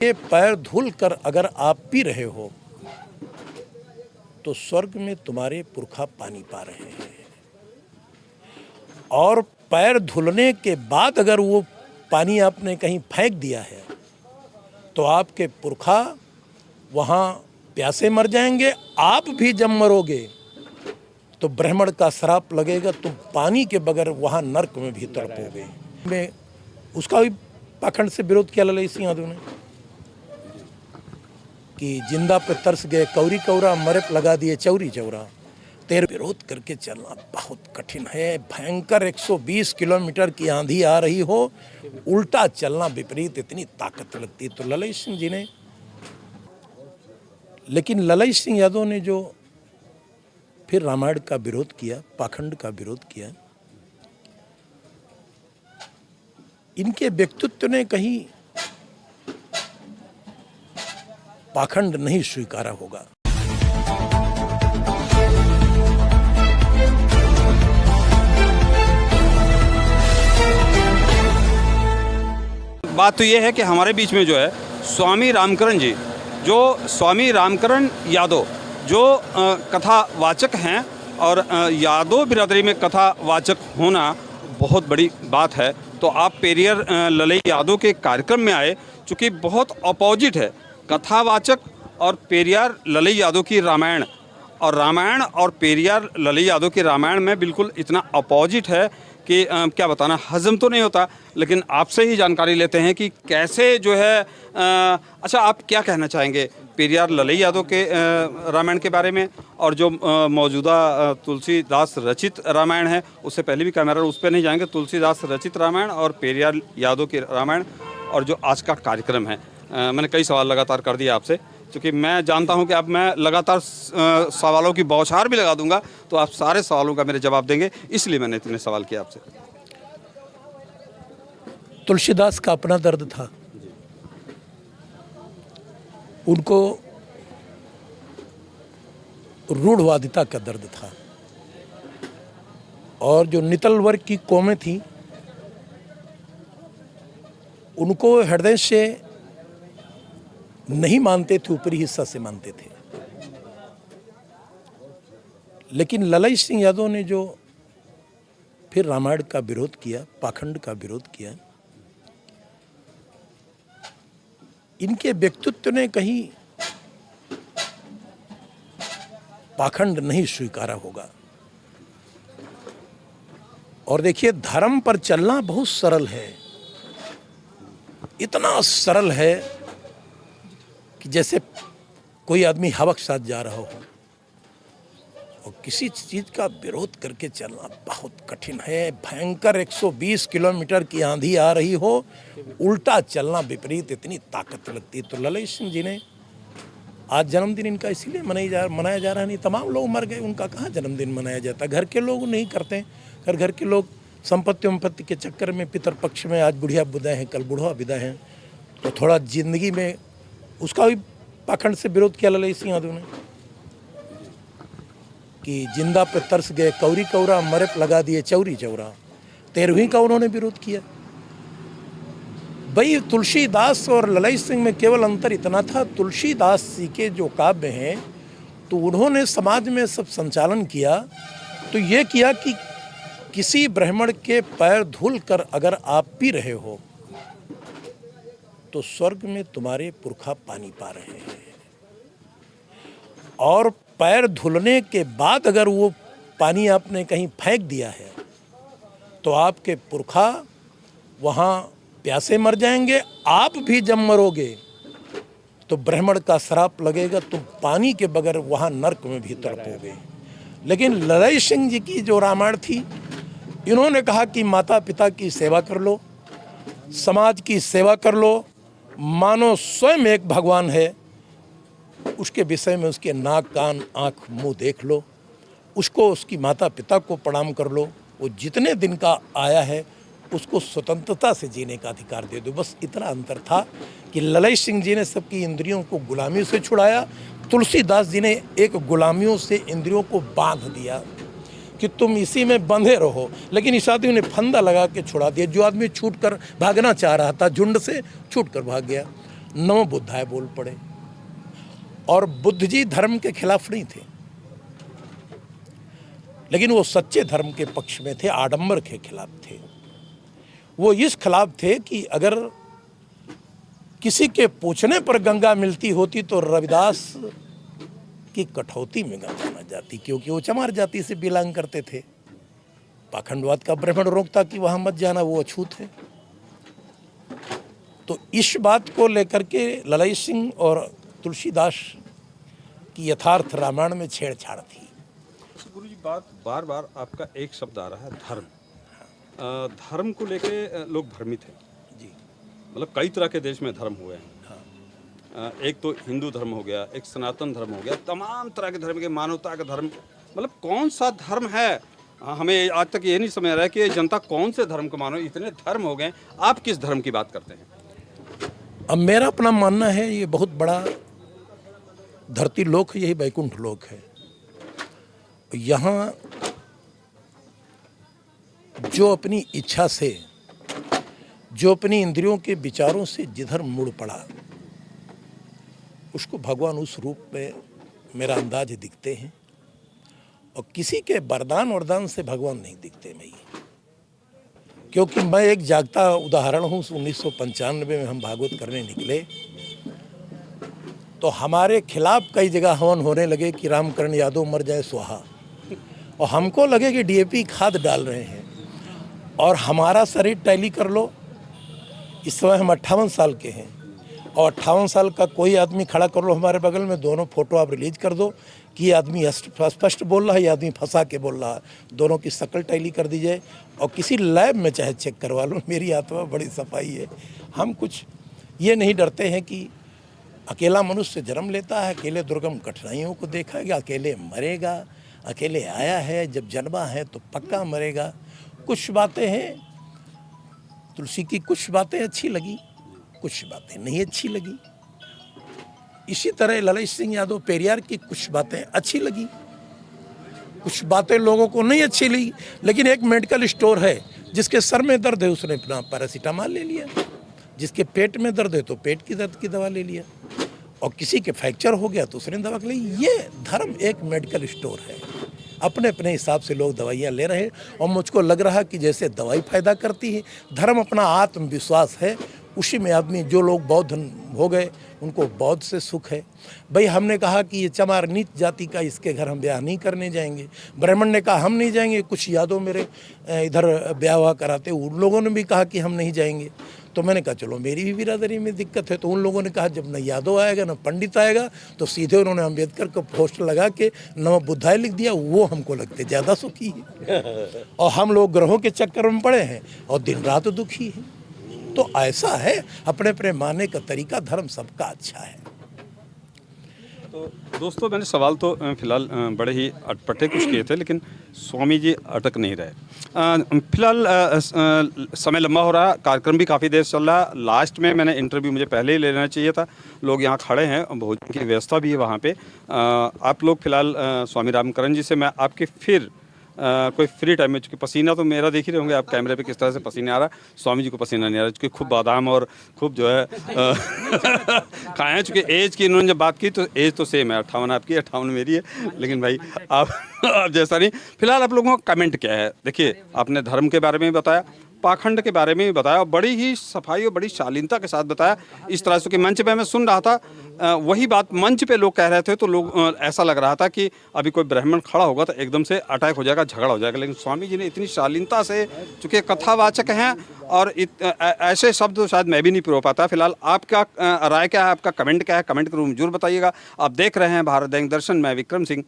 के पैर धुल कर अगर आप पी रहे हो तो स्वर्ग में तुम्हारे पुरखा पानी पा रहे हैं, और पैर धुलने के बाद अगर वो पानी आपने कहीं फेंक दिया है तो आपके पुरखा वहाँ प्यासे मर जाएंगे। आप भी जब मरोगे तो ब्राह्मण का श्राप लगेगा, तुम पानी के बगैर वहाँ नरक में भी तड़पोगे। में उसका भी पाखंड से विरोध किया ललई सिंह यादव ने कि जिंदा पे तरस गए कौरी कौरा, मरे पे लगा दिए चौरी चौरा। तेरे विरोध करके चलना बहुत कठिन है। भयंकर 120 किलोमीटर की आंधी आ रही हो, उल्टा चलना विपरीत इतनी ताकत लगती है। तो ललई सिंह जी ने, लेकिन ललई सिंह यादव ने जो फिर रामायण का विरोध किया, पाखंड का विरोध किया, इनके व्यक्तित्व ने कहीं पाखंड नहीं स्वीकारा होगा। बात तो ये है कि हमारे बीच में जो है स्वामी रामकरण जी, जो स्वामी रामकरण यादव जो कथावाचक हैं, और यादव बिरादरी में कथावाचक होना बहुत बड़ी बात है। तो आप पेरियर ललई यादव के कार्यक्रम में आए, चूँकि बहुत अपोजिट है कथावाचक और पेरियार ललई यादव की रामायण, और रामायण और पेरियार ललई यादव की रामायण में बिल्कुल इतना अपोजिट है कि क्या बताना, हजम तो नहीं होता। लेकिन आपसे ही जानकारी लेते हैं कि कैसे जो है अच्छा, आप क्या कहना चाहेंगे पेरियार ललई यादव के रामायण के बारे में, और जो मौजूदा तुलसीदास रचित रामायण है, उससे पहले भी कैमरा उस पर नहीं जाएंगे, तुलसीदास रचित रामायण और पेरियार यादव की रामायण, और जो आज का कार्यक्रम है। मैंने कई सवाल लगातार कर दिए आपसे, क्योंकि मैं जानता हूं कि अब मैं लगातार सवालों की बौछार भी लगा दूंगा तो आप सारे सवालों का मेरे जवाब देंगे, इसलिए मैंने इतने सवाल किया आपसे। तुलसीदास का अपना दर्द था, उनको रूढ़वादिता का दर्द था, और जो नितल वर्ग की कौमें थी उनको हृदय से नहीं मानते थे, ऊपरी हिस्सा से मानते थे। लेकिन ललई सिंह यादव ने जो फिर रामायण का विरोध किया, पाखंड का विरोध किया, इनके व्यक्तित्व ने कहीं पाखंड नहीं स्वीकारा होगा। और देखिए, धर्म पर चलना बहुत सरल है, इतना सरल है कि जैसे कोई आदमी हवा के साथ जा रहा हो, और किसी चीज़ का विरोध करके चलना बहुत कठिन है। भयंकर 120 किलोमीटर की आंधी आ रही हो, उल्टा चलना विपरीत इतनी ताकत लगती है। तो ललई सिंह जी ने, आज जन्मदिन इनका इसीलिए मनाया जा रहा है, नहीं तमाम लोग मर गए, उनका कहाँ जन्मदिन मनाया जाता। घर के लोग नहीं करते, घर के लोग संपत्ति के चक्कर में पितरपक्ष में आज बुढ़िया विदाई हैं, कल बूढ़ा विदाई हैं, तो थोड़ा जिंदगी में उसका भी पाखंड से विरोध किया ललई सिंह यादव ने कि जिंदा पे तरस गए कौरी कौरा, मरे पे लगा दिए चौरी चौरा। 13वीं का उन्होंने विरोध किया। भाई, तुलसीदास और ललई सिंह में केवल अंतर इतना था, तुलसीदास जी के जो काव्य हैं तो उन्होंने समाज में सब संचालन किया, तो ये किया कि किसी ब्राह्मण के पैर धुल कर अगर आप पी रहे हो तो स्वर्ग में तुम्हारे पुरखा पानी पा रहे हैं, और पैर धुलने के बाद अगर वो पानी आपने कहीं फेंक दिया है तो आपके पुरखा वहाँ प्यासे मर जाएंगे। आप भी जब मरोगे तो ब्राह्मण का श्राप लगेगा, तुम पानी के बगैर वहाँ नरक में भी तड़पोगे। लेकिन ललई सिंह जी की जो रामायण थी, इन्होंने कहा कि माता पिता की सेवा कर लो, समाज की सेवा कर लो, मानो स्वयं एक भगवान है, उसके विषय में उसके नाक कान आँख मुंह देख लो, उसको उसकी माता पिता को प्रणाम कर लो, वो जितने दिन का आया है उसको स्वतंत्रता से जीने का अधिकार दे दो। बस इतना अंतर था कि ललई सिंह जी ने सबकी इंद्रियों को गुलामी से छुड़ाया, तुलसीदास जी ने एक गुलामियों से इंद्रियों को बांध दिया कि तुम इसी में बंधे रहो। लेकिन इस आदमी ने फंदा लगा के छुड़ा दिया। जो आदमी छूट कर भागना चाह रहा था, झुंड से छूट कर भाग गया। नमो बुद्धाय बोल पड़े। और बुद्ध जी धर्म के खिलाफ नहीं थे, लेकिन वो सच्चे धर्म के पक्ष में थे, आडंबर के खिलाफ थे। वो इस खिलाफ थे कि अगर किसी के पूछने पर गंगा मिलती होती तो रविदास की कठौती में गंगा न जाती, क्योंकि वो चमार जाति से बिलोंग करते थे। पाखंडवाद का ब्राह्मण रोकता कि वहां मत जाना, वो अछूत है। तो इस बात को लेकर के ललाई सिंह और तुलसीदास की यथार्थ रामायण में छेड़छाड़ थी। गुरु जी, बात बार बार आपका एक शब्द आ रहा है, धर्म। धर्म को लेके लोग भ्रमित हैं जी। मतलब कई तरह के देश में धर्म हुए हैं। एक तो हिंदू धर्म हो गया, एक सनातन धर्म हो गया, तमाम तरह के धर्म के, मानवता का धर्म, मतलब कौन सा धर्म है हमें आज तक ये नहीं समझ आ रहा है कि जनता कौन से धर्म को मानो। इतने धर्म हो गए, आप किस धर्म की बात करते हैं? अब मेरा अपना मानना है, ये बहुत बड़ा धरती लोक है, यही वैकुंठ लोक है। यहाँ जो अपनी इच्छा से, जो अपनी इंद्रियों के विचारों से जिधर मुड़ पड़ा, उसको भगवान उस रूप में मेरा अंदाज दिखते हैं। और किसी के वरदान वरदान से भगवान नहीं दिखते भाई, क्योंकि मैं एक जागता उदाहरण हूँ। 1995 में हम भागवत करने निकले तो हमारे खिलाफ कई जगह हवन होने लगे कि रामकरण यादव मर जाए स्वाहा, और हमको लगे कि डीएपी खाद डाल रहे हैं। और हमारा शरीर टैली कर लो, इस समय हम 58 साल के हैं, और 58 साल का कोई आदमी खड़ा कर लो हमारे बगल में, दोनों फोटो आप रिलीज कर दो कि ये आदमी स्पष्ट बोल रहा है, ये आदमी फंसा के बोल रहा है, दोनों की शक्ल टैली कर दी जाए और किसी लैब में चाहे चेक करवा लो, मेरी आत्मा बड़ी सफाई है। हम कुछ ये नहीं डरते हैं कि अकेला मनुष्य जन्म लेता है, अकेले दुर्गम कठिनाइयों को देखेगा, अकेले मरेगा, अकेले आया है, जब जन्मा है तो पक्का मरेगा। कुछ बातें हैं, तुलसी की कुछ बातें अच्छी लगी, कुछ बातें नहीं अच्छी लगी। इसी तरह ललाई सिंह यादव पेरियार की कुछ बातें अच्छी लगी, कुछ बातें लोगों को नहीं अच्छी लगी। लेकिन एक मेडिकल स्टोर है, जिसके सर में दर्द है उसने अपना पैरासीटामॉल ले लिया, जिसके पेट में दर्द है तो पेट की दर्द की दवा ले लिया, और किसी के फ्रैक्चर हो गया तो उसने दवा ली। ये धर्म एक मेडिकल स्टोर है, अपने अपने हिसाब से लोग दवाइयाँ ले रहे हैं। और मुझको लग रहा कि जैसे दवाई फायदा करती है, धर्म अपना आत्मविश्वास है, उसी में आदमी, जो लोग बौद्ध हो गए उनको बौद्ध से सुख है। भाई हमने कहा कि ये चमार नीच जाति का, इसके घर हम ब्याह नहीं करने जाएंगे। ब्राह्मण ने कहा हम नहीं जाएंगे, कुछ यादव मेरे इधर ब्याह हुआ कराते, उन लोगों ने भी कहा कि हम नहीं जाएंगे। तो मैंने कहा चलो मेरी भी बिरादरी में दिक्कत है। तो उन लोगों ने कहा जब न यादव आएगा न पंडित आएगा, तो सीधे उन्होंने अम्बेडकर को पोस्टर लगा के नमो बुद्धाय लिख दिया। वो हमको लगते ज़्यादा सुखी है, और हम लोग ग्रहों के चक्कर में पड़े हैं और दिन रात दुखी हैं। तो ऐसा है, अपने अपने मानने का तरीका, धर्म सबका अच्छा है। तो दोस्तों, मैंने सवाल तो फिलहाल बड़े ही अटपटे कुछ किए थे, लेकिन स्वामी जी अटक नहीं रहे। फिलहाल समय लंबा हो रहा, कार्यक्रम भी काफ़ी देर चल रहा। लास्ट में मैंने इंटरव्यू मुझे पहले ही ले लेना चाहिए था, लोग यहाँ खड़े हैं, भोजन की व्यवस्था भी है वहाँ पे। आप लोग फिलहाल स्वामी रामकरण जी से मैं आपके फिर कोई फ्री टाइम में, चूँकि पसीना तो मेरा देख ही रहे होंगे आप कैमरे पे किस तरह से पसीना आ रहा है, स्वामी जी को पसीना नहीं आ रहा, चूँकि खूब बादाम और खूब जो है खाए हैं। चूँकि एज की इन्होंने जब बात की तो एज तो सेम है, 58 आपकी, 58 मेरी है, लेकिन भाई आप जैसा नहीं। फिलहाल आप लोगों का कमेंट क्या है? देखिए, आपने धर्म के बारे में भी बताया, पाखंड के बारे में भी बताया, और बड़ी ही सफाई और बड़ी शालीनता के साथ बताया। इस तरह से कि मंच पे मैं सुन रहा था, वही बात मंच पे लोग कह रहे थे, तो लोग ऐसा लग रहा था कि अभी कोई ब्राह्मण खड़ा होगा तो एकदम से अटैक हो जाएगा, झगड़ा हो जाएगा। लेकिन स्वामी जी ने इतनी शालीनता से, चूँकि कथावाचक हैं और ऐसे शब्द शायद मैं भी नहीं पिरो पाता। फिलहाल आपका राय क्या है, आपका कमेंट क्या है? कमेंट के रूप में जरूर बताइएगा। आप देख रहे हैं भारत दैनिक दर्शन, मैं विक्रम सिंह।